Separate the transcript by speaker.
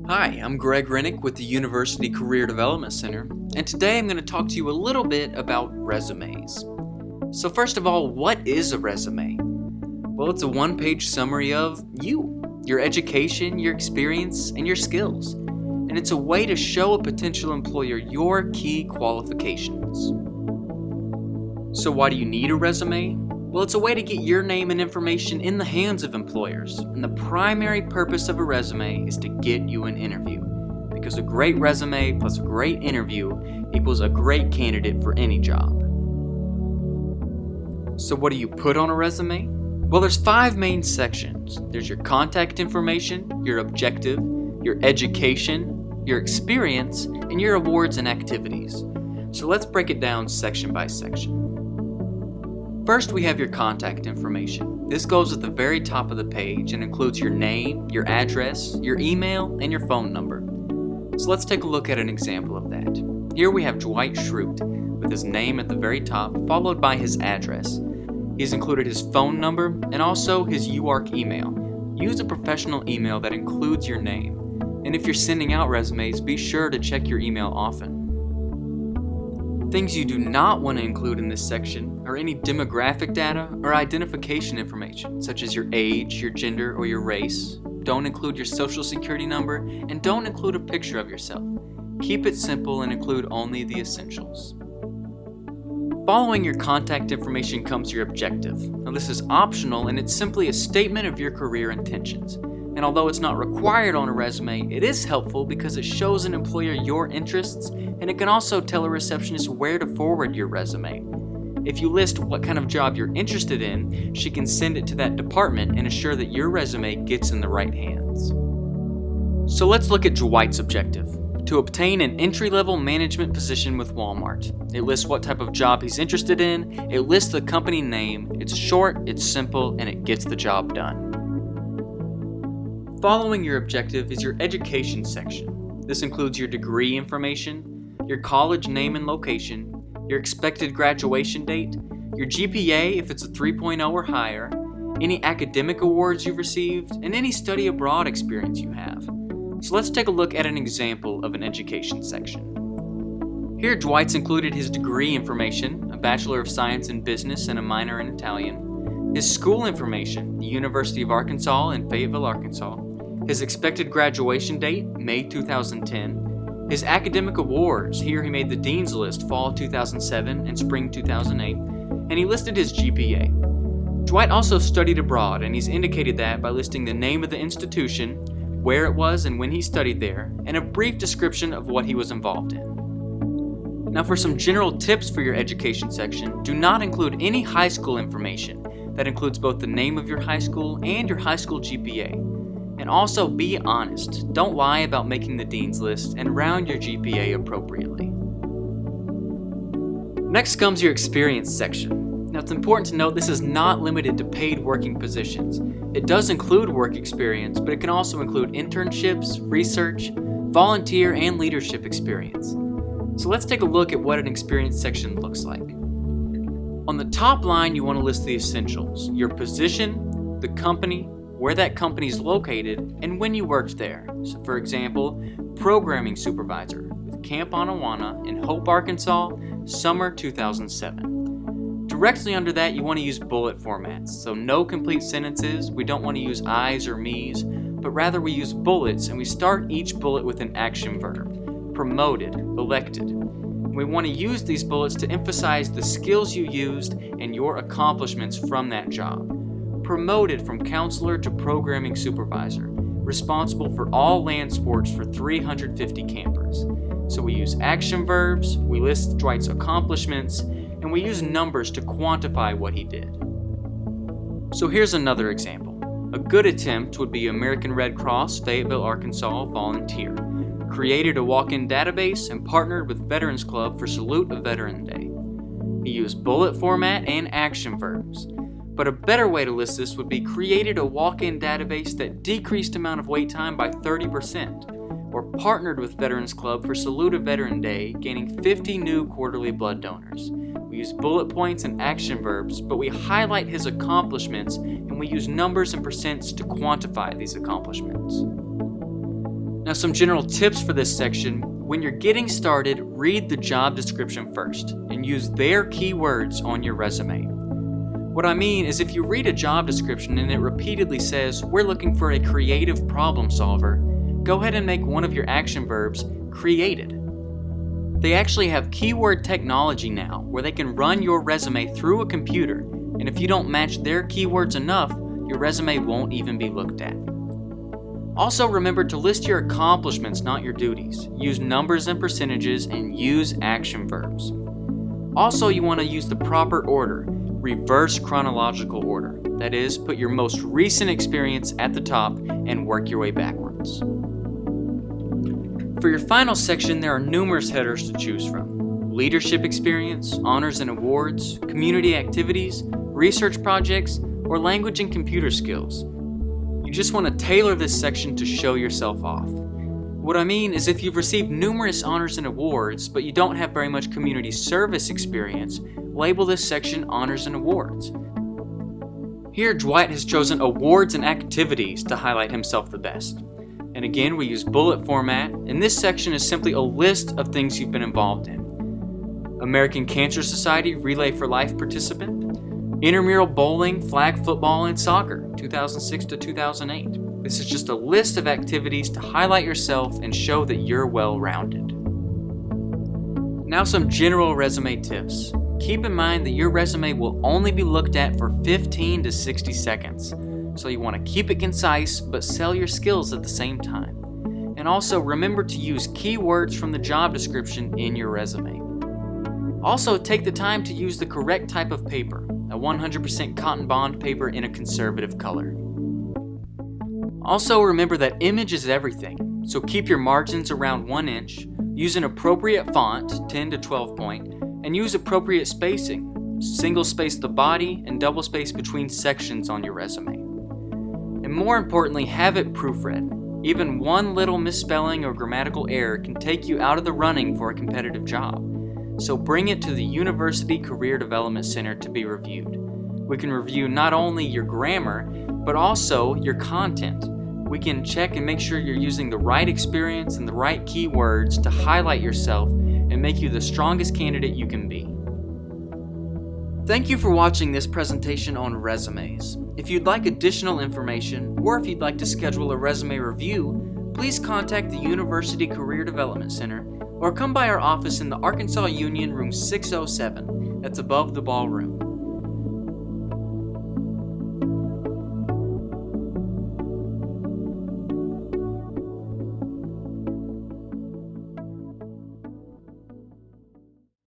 Speaker 1: Hi, I'm Greg Rennick with the University Career Development Center, and today I'm going to talk to you a little bit about resumes. So first of all, what is a resume? Well, it's a one-page summary of you, your education, your experience, and your skills. And it's a way to show a potential employer your key qualifications. So why do you need a resume? Well, it's a way to get your name and information in the hands of employers, and the primary purpose of a resume is to get you an interview, because a great resume plus a great interview equals a great candidate for any job. So what do you put on a resume? Well, there's 5 main sections. There's your contact information, your objective, your education, your experience, and your awards and activities. So let's break it down section by section. First, we have your contact information. This goes at the very top of the page and includes your name, your address, your email, and your phone number. So let's take a look at an example of that. Here we have Dwight Schrute with his name at the very top, followed by his address. He's included his phone number and also his UARK email. Use a professional email that includes your name. And if you're sending out resumes, be sure to check your email often. Things you do not want to include in this section are any demographic data or identification information, such as your age, your gender, or your race. Don't include your social security number, and don't include a picture of yourself. Keep it simple and include only the essentials. Following your contact information comes your objective. Now this is optional and it's simply a statement of your career intentions. And although it's not required on a resume, it is helpful because it shows an employer your interests, and it can also tell a receptionist where to forward your resume. If you list what kind of job you're interested in, she can send it to that department and assure that your resume gets in the right hands. So let's look at Dwight's objective. To obtain an entry-level management position with Walmart. It lists what type of job he's interested in, it lists the company name, it's short, it's simple, and it gets the job done. Following your objective is your education section. This includes your degree information, your college name and location, your expected graduation date, your GPA if it's a 3.0 or higher, any academic awards you've received, and any study abroad experience you have. So let's take a look at an example of an education section. Here Dwight's included his degree information, a Bachelor of Science in Business and a minor in Italian, his school information, the University of Arkansas in Fayetteville, Arkansas, his expected graduation date, May 2010, his academic awards, here he made the Dean's List Fall 2007 and Spring 2008, and he listed his GPA. Dwight also studied abroad, and he's indicated that by listing the name of the institution, where it was and when he studied there, and a brief description of what he was involved in. Now for some general tips for your education section, do not include any high school information. That includes both the name of your high school and your high school GPA. And also be honest. Don't lie about making the Dean's List and round your GPA appropriately. Next comes your experience section. Now it's important to note this is not limited to paid working positions. It does include work experience, but it can also include internships, research, volunteer, and leadership experience. So let's take a look at what an experience section looks like. On the top line, you want to list the essentials: your position, the company, where that company is located, and when you worked there. So for example, programming supervisor with Camp Anawana in Hope, Arkansas, summer 2007. Directly under that, you want to use bullet formats. So no complete sentences, we don't want to use I's or me's, but rather we use bullets, and we start each bullet with an action verb. Promoted, elected. We want to use these bullets to emphasize the skills you used and your accomplishments from that job. Promoted from counselor to programming supervisor, responsible for all land sports for 350 campers. So we use action verbs, we list Dwight's accomplishments, and we use numbers to quantify what he did. So here's another example. A good attempt would be American Red Cross, Fayetteville, Arkansas, volunteer. Created a walk-in database and partnered with Veterans Club for Salute a Veteran Day. He used bullet format and action verbs. But a better way to list this would be created a walk-in database that decreased amount of wait time by 30%, or partnered with Veterans Club for Salute a Veteran Day, gaining 50 new quarterly blood donors. We use bullet points and action verbs, but we highlight his accomplishments and we use numbers and percents to quantify these accomplishments. Now, some general tips for this section. When you're getting started, read the job description first and use their keywords on your resume. What I mean is, if you read a job description and it repeatedly says, "We're looking for a creative problem solver," go ahead and make one of your action verbs created. They actually have keyword technology now where they can run your resume through a computer, and if you don't match their keywords enough, your resume won't even be looked at. Also, remember to list your accomplishments, not your duties. Use numbers and percentages, and use action verbs. Also, you want to use the proper order, reverse chronological order. That is, put your most recent experience at the top and work your way backwards. For your final section, there are numerous headers to choose from: leadership experience, honors and awards, community activities, research projects, or language and computer skills. You just want to tailor this section to show yourself off. What I mean is, if you've received numerous honors and awards, but you don't have very much community service experience, label this section Honors and Awards. Here, Dwight has chosen awards and activities to highlight himself the best. And again, we use bullet format, and this section is simply a list of things you've been involved in. American Cancer Society Relay for Life participant, intramural bowling, flag football, and soccer, 2006 to 2008. This is just a list of activities to highlight yourself and show that you're well-rounded. Now, some general resume tips. Keep in mind that your resume will only be looked at for 15 to 60 seconds. So you want to keep it concise, but sell your skills at the same time. And also remember to use keywords from the job description in your resume. Also, take the time to use the correct type of paper, a 100% cotton bond paper in a conservative color. Also, remember that image is everything, so keep your margins around 1 inch, use an appropriate font, 10 to 12 point, and use appropriate spacing. Single space the body and double space between sections on your resume. And more importantly, have it proofread. Even one little misspelling or grammatical error can take you out of the running for a competitive job. So bring it to the University Career Development Center to be reviewed. We can review not only your grammar, but also your content. We can check and make sure you're using the right experience and the right keywords to highlight yourself and make you the strongest candidate you can be. Thank you for watching this presentation on resumes. If you'd like additional information, or if you'd like to schedule a resume review, please contact the University Career Development Center or come by our office in the Arkansas Union Room 607 that's above the ballroom.